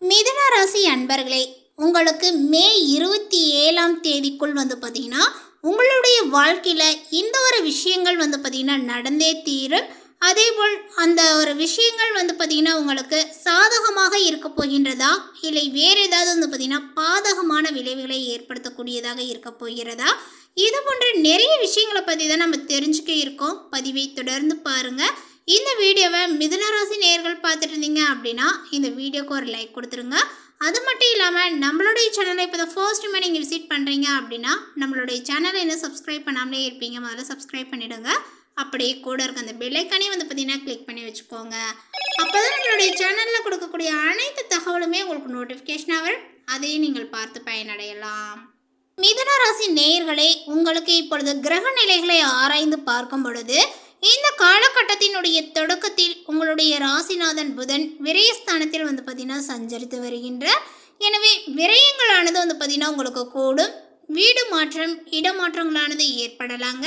மிதுன ராசி அன்பர்களே, உங்களுக்கு மே 27ஆம் தேதிக்குள் பார்த்தீங்கன்னா உங்களுடைய வாழ்க்கையில் இந்த ஒரு விஷயங்கள் பார்த்தீங்கன்னா நடந்தே தீரும். அதேபோல் அந்த ஒரு விஷயங்கள் பார்த்தீங்கன்னா உங்களுக்கு சாதகமாக இருக்க போகின்றதா, இல்லை வேறு ஏதாவது பார்த்தீங்கன்னா பாதகமான விளைவுகளை ஏற்படுத்தக்கூடியதாக இருக்க போகிறதா, இது போன்ற நிறைய விஷயங்களை பற்றி தான் நம்ம தெரிஞ்சுக்க இருக்கோம். பதிவை தொடர்ந்து பாருங்கள். இந்த வீடியோவை மிதுனராசி நேயர்கள் பார்த்துட்டு இருந்தீங்க அப்படின்னா இந்த வீடியோக்கு ஒரு லைக் கொடுத்துருங்க. அது மட்டும் இல்லாமல் நம்மளுடைய சேனலை இப்போ தான் ஃபர்ஸ்ட் டைம் நீங்கள் விசிட் பண்ணுறீங்க அப்படின்னா நம்மளுடைய சேனலை இன்னும் சப்ஸ்கிரைப் பண்ணாமலே இருப்பீங்க, முதல்ல சப்ஸ்கிரைப் பண்ணிவிடுங்க. அப்படியே கூட இருக்க அந்த பெல்லைக்கானே பார்த்தீங்கன்னா கிளிக் பண்ணி வச்சுக்கோங்க. அப்போ தான் நம்மளுடைய சேனலில் கொடுக்கக்கூடிய அனைத்து தகவலுமே உங்களுக்கு நோட்டிஃபிகேஷனாக வரும். அதையும் நீங்கள் பார்த்து பயனடையலாம். மிதுன ராசி நேயர்களே, உங்களுக்கு இப்பொழுது கிரக நிலைகளை ஆராய்ந்து பார்க்கும் பொழுது இந்த காலகட்டத்தினுடைய தொடக்கத்தில் உங்களுடைய ராசிநாதன் புதன் விரயஸ்தானத்தில் பார்த்தீங்கன்னா சஞ்சரித்து வருகின்றார். எனவே விரயங்களானது பார்த்தீங்கன்னா உங்களுக்கு கூடும். வீடு மாற்றம், இடமாற்றங்களானது ஏற்படலாங்க.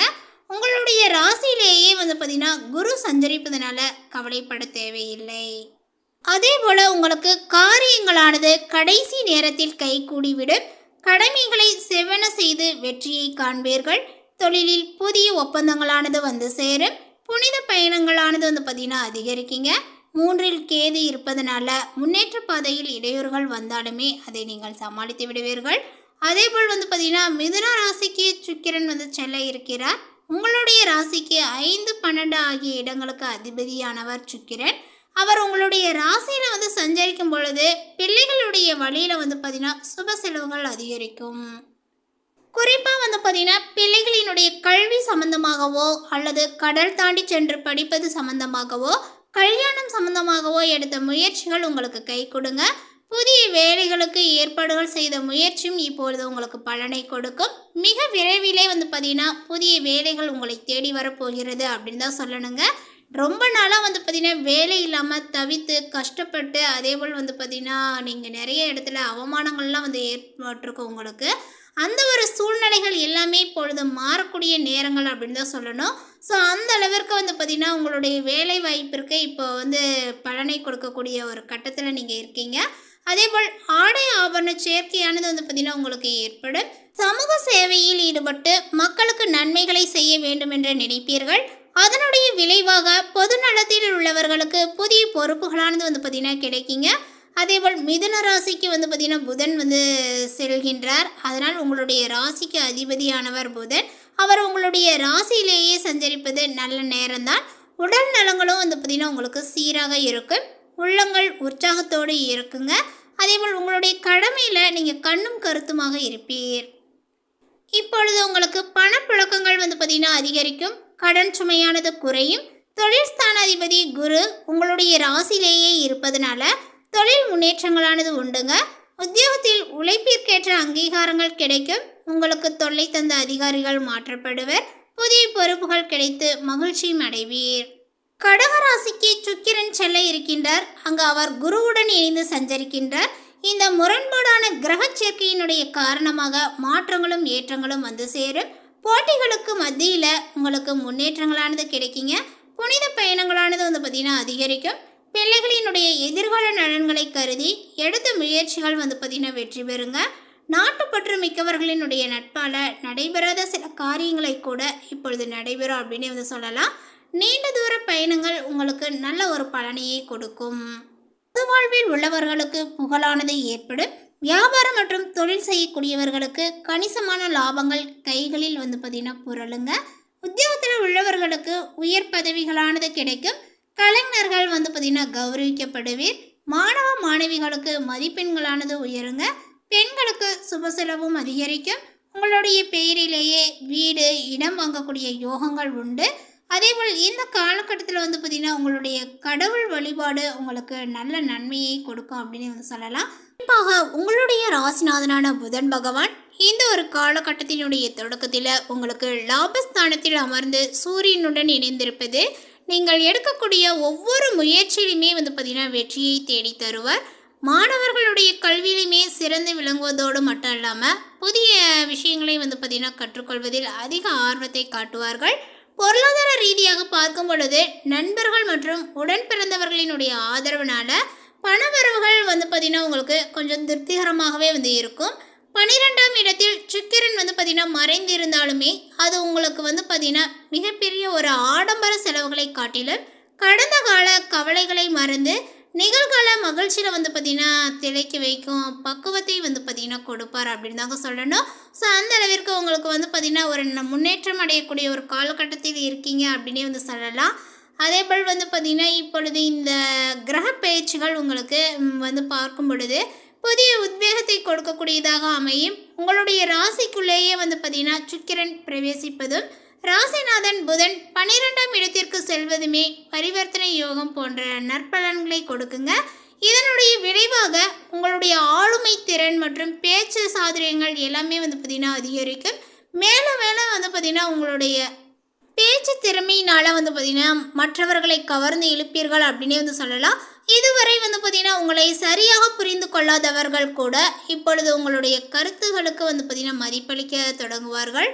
உங்களுடைய ராசியிலேயே பார்த்தீங்கன்னா குரு சஞ்சரிப்பதனால கவலைப்பட தேவையில்லை. அதே போல் உங்களுக்கு காரியங்களானது கடைசி நேரத்தில் கைகூடிவிடும். கடமைகளை செவ்வன செய்து வெற்றியை காண்பீர்கள். தொழிலில் புதிய ஒப்பந்தங்களானது சேரும். புனித பயணங்களானது பார்த்தீங்கன்னா அதிகரிக்குங்க. 3இல் கேது இருப்பதனால முன்னேற்ற பாதையில் இடையூறுகள் வந்தாலுமே அதை நீங்கள் சமாளித்து விடுவீர்கள். அதே போல் பார்த்தீங்கன்னா மிதுன ராசிக்கு சுக்கிரன் செல்ல இருக்கிறார். உங்களுடைய ராசிக்கு 5, 12 ஆகிய இடங்களுக்கு அதிபதியானவர் சுக்கிரன். அவர் உங்களுடைய ராசியில் சஞ்சரிக்கும் பொழுது பிள்ளைகளுடைய வழியில் பார்த்தீங்கன்னா சுப செலவுகள் அதிகரிக்கும். குறிப்பாக பார்த்தீங்கன்னா பிள்ளைகளினுடைய கல்வி சம்பந்தமாகவோ அல்லது கடல் தாண்டி சென்று படிப்பது சம்பந்தமாகவோ கல்யாணம் சம்பந்தமாகவோ எடுத்த முயற்சிகள் உங்களுக்கு கை கொடுங்க. புதிய வேலைகளுக்கு ஏற்பாடுகள் செய்த முயற்சியும் இப்பொழுது உங்களுக்கு பலனை கொடுக்கும். மிக விரைவிலே பார்த்தீங்கன்னா புதிய வேலைகள் உங்களை தேடி வரப்போகிறது அப்படின்னு தான் சொல்லணுங்க. ரொம்ப நாளாக பார்த்தீங்கன்னா வேலை இல்லாமல் தவித்து கஷ்டப்பட்டு அதே போல் பார்த்தீங்கன்னா நீங்கள் நிறைய இடத்துல அவமானங்கள்லாம் ஏற்பட்டிருக்கும் உங்களுக்கு. அந்த ஒரு சூழ்நிலைகள் எல்லாமே இப்பொழுது மாறக்கூடிய நேரங்கள் அப்படின்னு தான் சொல்லணும். ஸோ அந்த அளவிற்கு பார்த்தீங்கன்னா உங்களுடைய வேலை வாய்ப்பிற்கு இப்போ பலனை கொடுக்கக்கூடிய ஒரு கட்டத்தில் நீங்கள் இருக்கீங்க. அதே போல் ஆடை ஆபரண சேர்க்கையானது பார்த்தீங்கன்னா உங்களுக்கு ஏற்படும். சமூக சேவையில் ஈடுபட்டு மக்களுக்கு நன்மைகளை செய்ய வேண்டும் என்று நினைப்பீர்கள். அதனுடைய விளைவாக பொது நலத்தில் உள்ளவர்களுக்கு புதிய பொறுப்புகளானது பார்த்தீங்கன்னா கிடைக்குங்க. அதேபோல் மிதுன ராசிக்கு பார்த்தீங்கன்னா புதன் செல்கின்றார். அதனால் உங்களுடைய ராசிக்கு அதிபதியானவர் புதன். அவர் உங்களுடைய ராசியிலேயே சஞ்சரிப்பது நல்ல நேரம்தான். உடல் நலங்களும் பார்த்தீங்கன்னா உங்களுக்கு சீராக இருக்கும். உள்ளங்கள் உற்சாகத்தோடு இருக்குங்க. அதேபோல் உங்களுடைய கடமையில் நீங்கள் கண்ணும் கருத்துமாக இருப்பீர். இப்பொழுது உங்களுக்கு பணப்புழக்கங்கள் பார்த்தீங்கன்னா அதிகரிக்கும். கடன் சுமையானது குறையும். தொழில் ஸ்தானாதிபதி குரு உங்களுடைய ராசியிலேயே இருப்பதனால தொழில் முன்னேற்றங்களானது உண்டுங்க. உத்தியோகத்தில் உழைப்பிற்கேற்ற அங்கீகாரங்கள் கிடைக்கும். உங்களுக்கு தொல்லை தந்த அதிகாரிகள் மாற்றப்படுவர். புதிய பொறுப்புகள் கிடைத்து மகிழ்ச்சியும் அடைவீர். கடகராசிக்கு சுக்கிரன் செல்ல இருக்கின்றார். அங்கு அவர் குருவுடன் இணைந்து சஞ்சரிக்கின்றார். இந்த முரண்பாடான கிரக சேர்க்கையினுடைய காரணமாக மாற்றங்களும் ஏற்றங்களும் சேரும். போட்டிகளுக்கு மத்தியில் உங்களுக்கு முன்னேற்றங்களானது கிடைக்குங்க. புனித பயணங்களானது பார்த்தீங்கன்னா அதிகரிக்கும். பிள்ளைகளினுடைய எதிர்கால நலன்களை கருதி எடுத்த முயற்சிகள் பார்த்தீங்கன்னா வெற்றி பெறுங்க. நாட்டுப்பற்று மிக்கவர்களினுடைய நட்பால் நடைபெறாத சில காரியங்களை கூட இப்பொழுது நடைபெறும் அப்படின்னு சொல்லலாம். நீண்ட தூர பயணங்கள் உங்களுக்கு நல்ல ஒரு பலனையை கொடுக்கும். பொது வாழ்வில் உள்ளவர்களுக்கு புகழானது ஏற்படும். வியாபாரம் மற்றும் தொழில் செய்யக்கூடியவர்களுக்கு கணிசமான லாபங்கள் கைகளில் பார்த்தீங்கன்னா புரளுங்க. உத்தியோகத்தில் உள்ளவர்களுக்கு உயர் பதவிகளானது கிடைக்கும். கலைஞர்கள் பார்த்தீங்கன்னா கௌரவிக்கப்படுவீர். மாணவ மாணவிகளுக்கு மதிப்பெண்களானது உயருங்க. பெண்களுக்கு சுப செலவும் அதிகரிக்கும். உங்களுடைய பெயரிலேயே வீடு, இடம் வாங்கக்கூடிய யோகங்கள் உண்டு. அதேபோல் இந்த காலகட்டத்தில் பார்த்தீங்கன்னா உங்களுடைய கடவுள் வழிபாடு உங்களுக்கு நல்ல நன்மையை கொடுக்கும் அப்படின்னு சொல்லலாம். குறிப்பாக உங்களுடைய ராசிநாதனான புதன் பகவான் இந்த ஒரு காலகட்டத்தினுடைய தொடக்கத்தில் உங்களுக்கு லாபஸ்தானத்தில் அமர்ந்து சூரியனுடன் இணைந்திருப்பது நீங்கள் எடுக்கக்கூடிய ஒவ்வொரு முயற்சியிலுமே பார்த்தீங்கன்னா வெற்றியை தேடி தருவார். மாணவர்களுடைய கல்வியிலுமே சிறந்து விளங்குவதோடு மட்டும் இல்லாமல் புதிய விஷயங்களை பார்த்தீங்கன்னா கற்றுக்கொள்வதில் அதிக ஆர்வத்தை காட்டுவார்கள். பொருளாதார ரீதியாக பார்க்கும் பொழுது நண்பர்கள் மற்றும் உடன் பிறந்தவர்களினுடைய ஆதரவுனால பணவரவுகள் வந்து பார்த்திங்கன்னா உங்களுக்கு கொஞ்சம் திருப்திகரமாகவே வந்து இருக்கும். 12ஆம் இடத்தில் சுக்கிரன் வந்து பார்த்திங்கன்னா மறைந்து இருந்தாலுமே அது உங்களுக்கு வந்து பார்த்திங்கன்னா மிகப்பெரிய ஒரு ஆடம்பர செலவுகளை காட்டிலும் கடந்த கால கவலைகளை மறந்து நிகழ்கால மகிழ்ச்சியில் வந்து பார்த்திங்கன்னா திளைக்க வைக்கும் பக்குவத்தை வந்து பார்த்திங்கன்னா கொடுப்பார் அப்படின்னு தாங்க சொல்லணும். ஸோ அந்த அளவிற்கு உங்களுக்கு வந்து பார்த்திங்கன்னா ஒரு முன்னேற்றம் அடையக்கூடிய ஒரு காலகட்டத்தில் இருக்கீங்க அப்படின்னே வந்து சொல்லலாம். அதே போல் வந்து பார்த்திங்கன்னா இப்பொழுது இந்த கிரக பயிற்சிகள் உங்களுக்கு வந்து பார்க்கும் பொழுது புதிய உத்வேகத்தை கொடுக்கக்கூடியதாக அமையும். உங்களுடைய ராசிக்குள்ளேயே வந்து பார்த்திங்கன்னா சுக்கிரன் பிரவேசிப்பதும் ராசிநாதன் புதன் 12ஆம் இடத்திற்கு செல்வதுமே பரிவர்த்தனை யோகம் போன்ற நற்பலன்களை கொடுக்குங்க. இதனுடைய விளைவாக உங்களுடைய ஆளுமை திறன் மற்றும் பேச்சு சாதுரியங்கள் எல்லாமே வந்து பார்த்திங்கன்னா அதிகரிக்கும். மேலும் மேலும் வந்து பார்த்திங்கன்னா உங்களுடைய பேச்சு திறமையினால் வந்து பார்த்திங்கன்னா மற்றவர்களை கவர்ந்து இழுப்பீர்கள் அப்படின்னே வந்து சொல்லலாம். இதுவரை வந்து பார்த்திங்கன்னா உங்களை சரியாக புரிந்து கொள்ளாதவர்கள் கூட இப்பொழுது உங்களுடைய கருத்துகளுக்கு வந்து பார்த்திங்கன்னா மதிப்பளிக்க தொடங்குவார்கள்.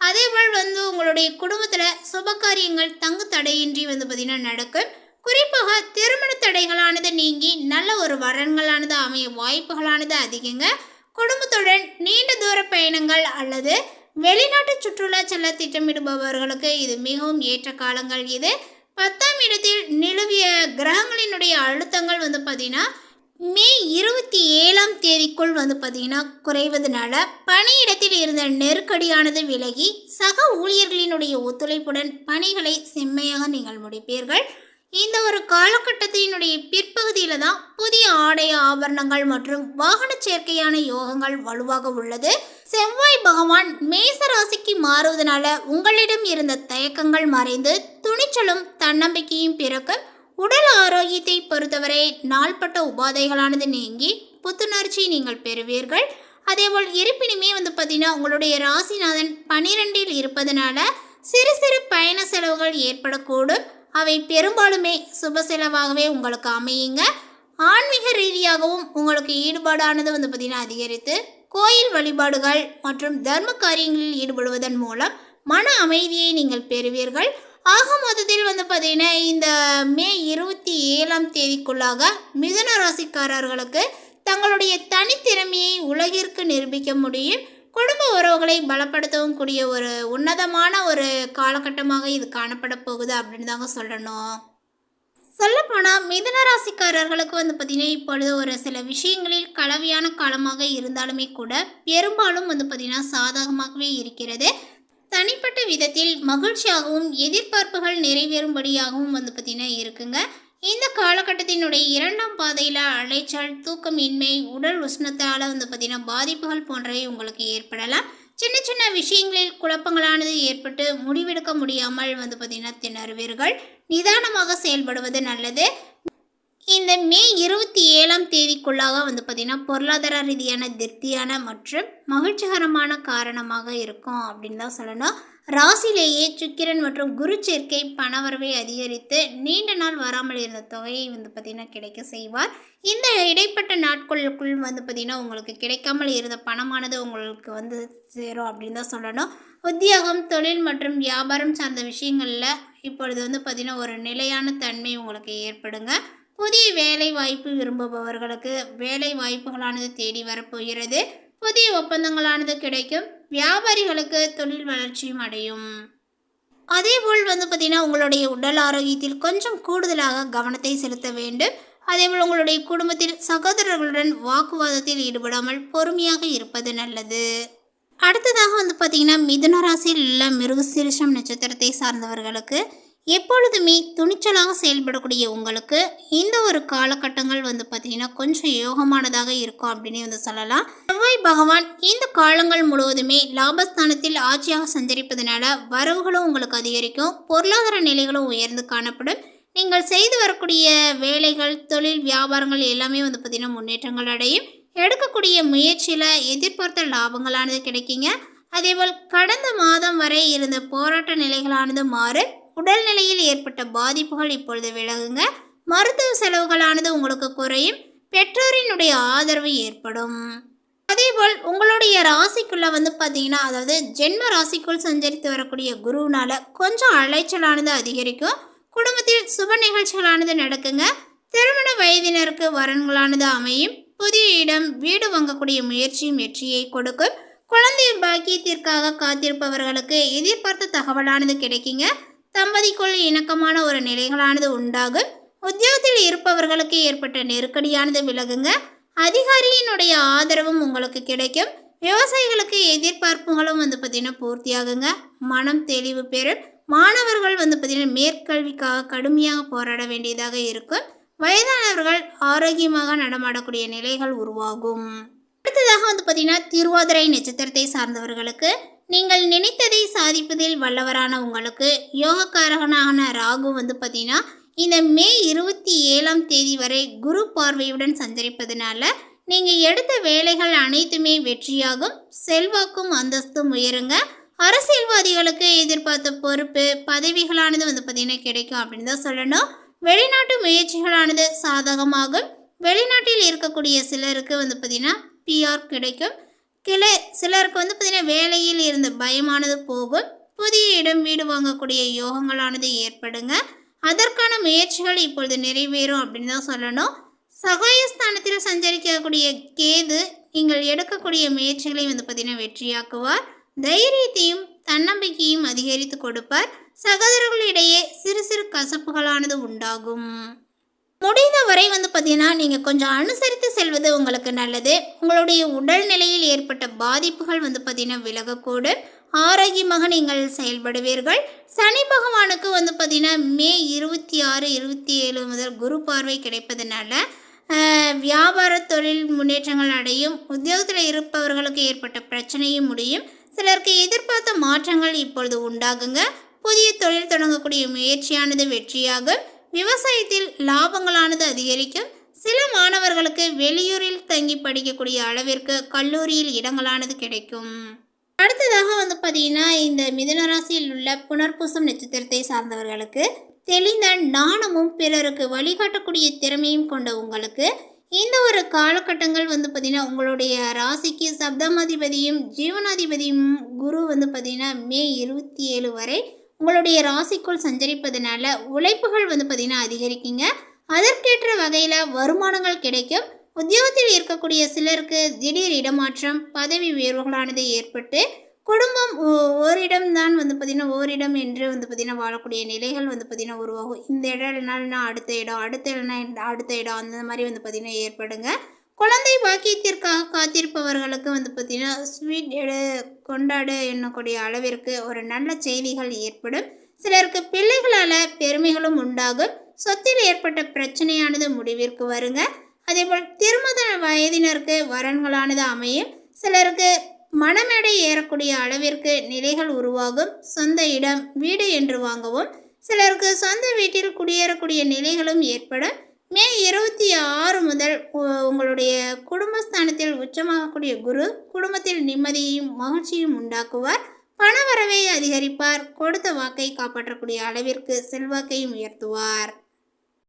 அதேபோல் வந்து உங்களுடைய குடும்பத்தில் சுபகாரியங்கள் தங்கு தடையின்றி வந்து பார்த்திங்கன்னா நடக்கும். குறிப்பாக திருமண தடைகளானது நீங்கி நல்ல ஒரு வரன்களானது அமைய வாய்ப்புகளானது அதிகங்க. குடும்பத்துடன் நீண்ட தூர பயணங்கள் அல்லது வெளிநாட்டு சுற்றுலா செல்ல திட்டமிடுபவர்களுக்கு இது மிகவும் ஏற்ற காலங்கள். இது 10ஆம் இடத்தில் நிலவிய கிரகங்களினுடைய அழுத்தங்கள் வந்து பார்த்திங்கன்னா மே 27ஆம் தேதிக்குள் வந்து பார்த்திங்கன்னா குறைவதனால பணியிடத்தில் இருந்த நெருக்கடியானது விலகி சக ஊழியர்களினுடைய ஒத்துழைப்புடன் பணிகளை செம்மையாக நீங்கள் முடிப்பீர்கள். இந்த ஒரு காலகட்டத்தினுடைய பிற்பகுதியில் தான் புதிய ஆடை ஆபரணங்கள் மற்றும் வாகன சேர்க்கையான யோகங்கள் வலுவாக உள்ளது. செவ்வாய் பகவான் மேச ராசிக்கு மாறுவதனால உங்களிடம் இருந்த தயக்கங்கள் மறைந்து துணிச்சலும் தன்னம்பிக்கையும் பிறக்கும். உடல் ஆரோக்கியத்தை பொறுத்தவரை நாள்பட்ட உபாதைகளானது நீங்கி புத்துணர்ச்சி நீங்கள் பெறுவீர்கள். அதேபோல் இருப்பினுமே வந்து பார்த்திங்கன்னா உங்களுடைய ராசிநாதன் 12இல் இருப்பதனால சிறு சிறு பயண செலவுகள் ஏற்படக்கூடும். அவை பெரும்பாலுமே சுப செலவாகவே உங்களுக்கு அமையுங்க. ஆன்மீக ரீதியாகவும் உங்களுக்கு ஈடுபாடானது வந்து பார்த்திங்கன்னா அதிகரித்து கோயில் வழிபாடுகள் மற்றும் தர்ம காரியங்களில் ஈடுபடுவதன் மூலம் மன அமைதியை நீங்கள் பெறுவீர்கள். ஆக மொத்தத்தில் வந்து பார்த்திங்கன்னா இந்த மே 27ஆம் தேதிக்குள்ளாக மிதுன ராசிக்காரர்களுக்கு தங்களுடைய தனித்திறமையை உலகிற்கு நிரூபிக்க முடியும். குடும்ப உறவுகளை பலப்படுத்தவும் கூடிய ஒரு உன்னதமான ஒரு காலகட்டமாக இது காணப்பட போகுது அப்படின்னு தாங்க சொல்லணும். சொல்லப்போனால் மிதுன ராசிக்காரர்களுக்கு வந்து பார்த்திங்கன்னா இப்பொழுது ஒரு சில விஷயங்களில் கலவையான காலமாக இருந்தாலுமே கூட பெரும்பாலும் வந்து பார்த்திங்கன்னா சாதகமாகவே இருக்கிறது. தனிப்பட்ட விதத்தில் மகிழ்ச்சியாகவும் எதிர்பார்ப்புகள் நிறைவேறும்படியாகவும் வந்து பார்த்திங்கன்னா இருக்குங்க. இந்த காலகட்டத்தினுடைய 2ஆம் பாதையில் அலைச்சல், தூக்கமின்மை, உடல் உஷ்ணத்தால் வந்து பார்த்திங்கன்னா பாதிப்புகள் போன்றவை உங்களுக்கு ஏற்படலாம். சின்ன சின்ன விஷயங்களில் குழப்பங்களானது ஏற்பட்டு முடிவெடுக்க முடியாமல் வந்து பார்த்திங்கன்னா திணறுவீர்கள். நிதானமாக செயல்படுவது நல்லது. இந்த மே 27ஆம் தேதிக்குள்ளாக வந்து பார்த்திங்கன்னா பொருளாதார ரீதியான திருப்தியான மற்றும் மகிழ்ச்சிகரமான காரணமாக இருக்கும் அப்படின்னு தான் சொல்லணும். ராசியிலேயே சுக்கிரன் மற்றும் குரு சேர்க்கை பணவரவை அதிகரித்து நீண்ட நாள் வராமல் இருந்த தொகையை வந்து பார்த்திங்கன்னா கிடைக்க செய்வார். இந்த இடைப்பட்ட நாட்களுக்குள் வந்து பார்த்திங்கன்னா உங்களுக்கு கிடைக்காமல் இருந்த பணமானது உங்களுக்கு வந்து சேரும் அப்படின்னு தான் சொல்லணும். உத்தியோகம், தொழில் மற்றும் வியாபாரம் சார்ந்த விஷயங்களில் இப்பொழுது வந்து பார்த்திங்கன்னா ஒரு நிலையான தன்மை உங்களுக்கு ஏற்படுங்க. புதிய வேலை வாய்ப்பு விரும்புபவர்களுக்கு வேலை வாய்ப்புகளானது தேடி வரப்போகிறது. புதிய ஒப்பந்தங்களானது கிடைக்கும். வியாபாரிகளுக்கு தொழில் வளர்ச்சியும் அடையும். அதேபோல் வந்து பார்த்திங்கன்னா உங்களுடைய உடல் ஆரோக்கியத்தில் கொஞ்சம் கூடுதலாக கவனத்தை செலுத்த வேண்டும். அதேபோல் உங்களுடைய குடும்பத்தில் சகோதரர்களுடன் வாக்குவாதத்தில் ஈடுபடாமல் பொறுமையாக இருப்பது நல்லது. அடுத்ததாக வந்து பார்த்திங்கன்னா மிதுன ராசியில் உள்ள மிருகசீரிஷம் நட்சத்திரத்தை சார்ந்தவர்களுக்கு எப்பொழுதுமே துணிச்சலாக செயல்படக்கூடிய உங்களுக்கு இந்த ஒரு காலகட்டங்கள் வந்து பார்த்திங்கன்னா கொஞ்சம் யோகமானதாக இருக்கும் அப்படின்னு வந்து சொல்லலாம். செவ்வாய் பகவான் இந்த காலங்கள் முழுவதுமே லாபஸ்தானத்தில் ஆட்சியாக சஞ்சரிப்பதனால வரவுகளும் உங்களுக்கு அதிகரிக்கும். பொருளாதார நிலைகளும் உயர்ந்து காணப்படும். நீங்கள் செய்து வரக்கூடிய வேலைகள், தொழில், வியாபாரங்கள் எல்லாமே வந்து பார்த்திங்கன்னா முன்னேற்றங்கள் அடையும். எடுக்கக்கூடிய முயற்சியில் எதிர்பார்த்த லாபங்களானது கிடைக்குங்க. அதேபோல் கடந்த மாதம் வரை இருந்த போராட்ட நிலைகளானது மாறும். உடல்நிலையில் ஏற்பட்ட பாதிப்புகள் இப்பொழுது விலகுங்க. மருத்துவ செலவுகளானது உங்களுக்கு குறையும். பெற்றோரினுடைய ஆதரவு ஏற்படும். அதேபோல் உங்களுடைய ராசிக்குள்ளே வந்து பார்த்திங்கன்னா அதாவது ஜென்ம ராசிக்குள் சஞ்சரித்து வரக்கூடிய குருவினால் கொஞ்சம் அலைச்சலானது அதிகரிக்கும். குடும்பத்தில் சுப நிகழ்ச்சிகளானது நடக்குங்க. திருமண வயதினருக்கு வரன்களானது அமையும். புதிய இடம் வீடு வாங்கக்கூடிய முயற்சியும் வெற்றியை கொடுக்கும். குழந்தை பாக்கியத்திற்காக காத்திருப்பவர்களுக்கு எதிர்பார்த்த தகவலானது கிடைக்குங்க. தம்பதிக்குள் இணக்கமான ஒரு நிலைகளானது உண்டாகும். உத்தியோகத்தில் இருப்பவர்களுக்கு ஏற்பட்ட நெருக்கடியானது விலகுங்க. அதிகாரியினுடைய ஆதரவும் உங்களுக்கு கிடைக்கும். விவசாயிகளுக்கு எதிர்பார்ப்புகளும் பார்த்தீங்கன்னா பூர்த்தியாகுங்க. மனம் தெளிவு பெறும். மாணவர்கள் பார்த்தீங்கன்னா மேற்கல்விக்காக கடுமையாக போராட வேண்டியதாக இருக்கும். வயதானவர்கள் ஆரோக்கியமாக நடமாடக்கூடிய நிலைகள் உருவாகும். அடுத்ததாக பார்த்தீங்கன்னா திருவாதிரை நட்சத்திரத்தை சார்ந்தவர்களுக்கு நீங்கள் நினைத்ததை சாதிப்பதில் வல்லவரான உங்களுக்கு யோகக்காரகனான ராகு பார்த்தீங்கன்னா இந்த மே 27ஆம் தேதி வரை குரு பார்வையுடன் சஞ்சரிப்பதனால நீங்கள் எடுத்த வேலைகள் அனைத்துமே வெற்றியாகும். செல்வாக்கும் அந்தஸ்தும் உயருங்க. அரசியல்வாதிகளுக்கு எதிர்பார்த்த பொறுப்பு பதவிகளானது பார்த்தீங்கன்னா கிடைக்கும் அப்படின்னு தான் சொல்லணும். வெளிநாட்டு முயற்சிகளானது சாதகமாகும். வெளிநாட்டில் இருக்கக்கூடிய சிலருக்கு பார்த்தீங்கன்னா பிஆர் கிடைக்கும். சிலருக்கு பார்த்தீங்கன்னா வேலையில் இருந்த பயமானது போகும். புதிய இடம் வீடு வாங்கக்கூடிய யோகங்களானது ஏற்படுங்க. அதற்கான முயற்சிகள் இப்பொழுது நிறைவேறும் அப்படின்னு தான் சொல்லணும். சகாயஸ்தானத்தில் சஞ்சரிக்கக்கூடிய கேது நீங்கள் எடுக்கக்கூடிய முயற்சிகளை பார்த்தீங்கன்னா வெற்றியாக்குவார். தைரியத்தையும் தன்னம்பிக்கையும் அதிகரித்து கொடுப்பார். சகோதரர்களிடையே சிறு சிறு கசப்புகளானது உண்டாகும். முடிந்தவரை பார்த்தீங்கன்னா நீங்கள் கொஞ்சம் அனுசரித்து செல்வது உங்களுக்கு நல்லது. உங்களுடைய உடல்நிலையில் ஏற்பட்ட பாதிப்புகள் பார்த்தீங்கன்னா விலகக்கூடும். ஆரோக்கியமாக நீங்கள் செயல்படுவீர்கள். சனி பகவானுக்கு பார்த்தீங்கன்னா மே 26, 27 முதல் குரு பார்வை கிடைப்பதனால வியாபார தொழில் முன்னேற்றங்கள் அடையும். உத்தியோகத்தில் இருப்பவர்களுக்கு ஏற்பட்ட பிரச்சனையும் முடியும். சிலருக்கு எதிர்பார்த்த மாற்றங்கள் இப்பொழுது உண்டாகுங்க. புதிய தொழில் தொடங்கக்கூடிய முயற்சியானது வெற்றியாகும். விவசாயத்தில் லாபங்களானது அதிகரிக்கும். சில மாணவர்களுக்கு வெளியூரில் தங்கி படிக்கக்கூடிய அளவிற்கு கல்லூரியில் இடங்களானது கிடைக்கும். அடுத்ததாக பார்த்தீங்கன்னா இந்த மிதுன ராசியில் உள்ள புனர்பூசம் நட்சத்திரத்தை சார்ந்தவர்களுக்கு தெளிந்த நாணமும் பிறருக்கு வழிகாட்டக்கூடிய திறமையும் கொண்ட உங்களுக்கு இந்த ஒரு காலகட்டங்கள் பார்த்தீங்கன்னா உங்களுடைய ராசிக்கு சப்தமாதிபதியும் ஜீவனாதிபதியும் குரு பார்த்தீங்கன்னா மே 27 வரை உங்களுடைய ராசிக்குள் சஞ்சரிப்பதனால உழைப்புகள் பார்த்தீங்கன்னா அதிகரிக்குங்க. அதற்கேற்ற வகையில் வருமானங்கள் கிடைக்கும். உத்தியோகத்தில் இருக்கக்கூடிய சிலருக்கு திடீர் இடமாற்றம் பதவி உயர்வுகளானது ஏற்பட்டு குடும்பம் ஓரிடம்தான் பார்த்தீங்கன்னா ஓரிடம் என்று பார்த்தீங்கன்னா வாழக்கூடிய நிலைகள் பார்த்தீங்கன்னா உருவாகும். இந்த இடம் இல்லைனா அடுத்த இடம், அடுத்த இல்லைனா அடுத்த இடம், அந்த மாதிரி பார்த்தீங்கன்னா ஏற்படுங்க. குழந்தை பாக்கியத்திற்காக காத்திருப்பவர்களுக்கு பார்த்தீங்கன்னா ஸ்வீட் கொண்டாடு என்னக்கூடிய அளவிற்கு ஒரு நல்ல செய்திகள் ஏற்படும். சிலருக்கு பிள்ளைகளால் பெருமைகளும் உண்டாகும். சொத்தில் ஏற்பட்ட பிரச்சனையானது முடிவிற்கு வருங்க. அதேபோல் திருமண வயதினருக்கு வரன்களானது அமையும். சிலருக்கு மணமேடை ஏறக்கூடிய அளவிற்கு நிலைகள் உருவாகும். சொந்த இடம் வீடு என்று வாங்கவும். சிலருக்கு சொந்த வீட்டில் குடியேறக்கூடிய நிலைகளும் ஏற்படும். மே 26 முதல் உங்களுடைய குடும்பஸ்தானத்தில் உச்சமாகக்கூடிய குரு குடும்பத்தில் நிம்மதியையும் மகிழ்ச்சியும் உண்டாக்குவார். பணவரவை அதிகரிப்பார். கொடுத்த வாக்கை காப்பாற்றக்கூடிய அளவிற்கு செல்வாக்கையும் உயர்த்துவார்.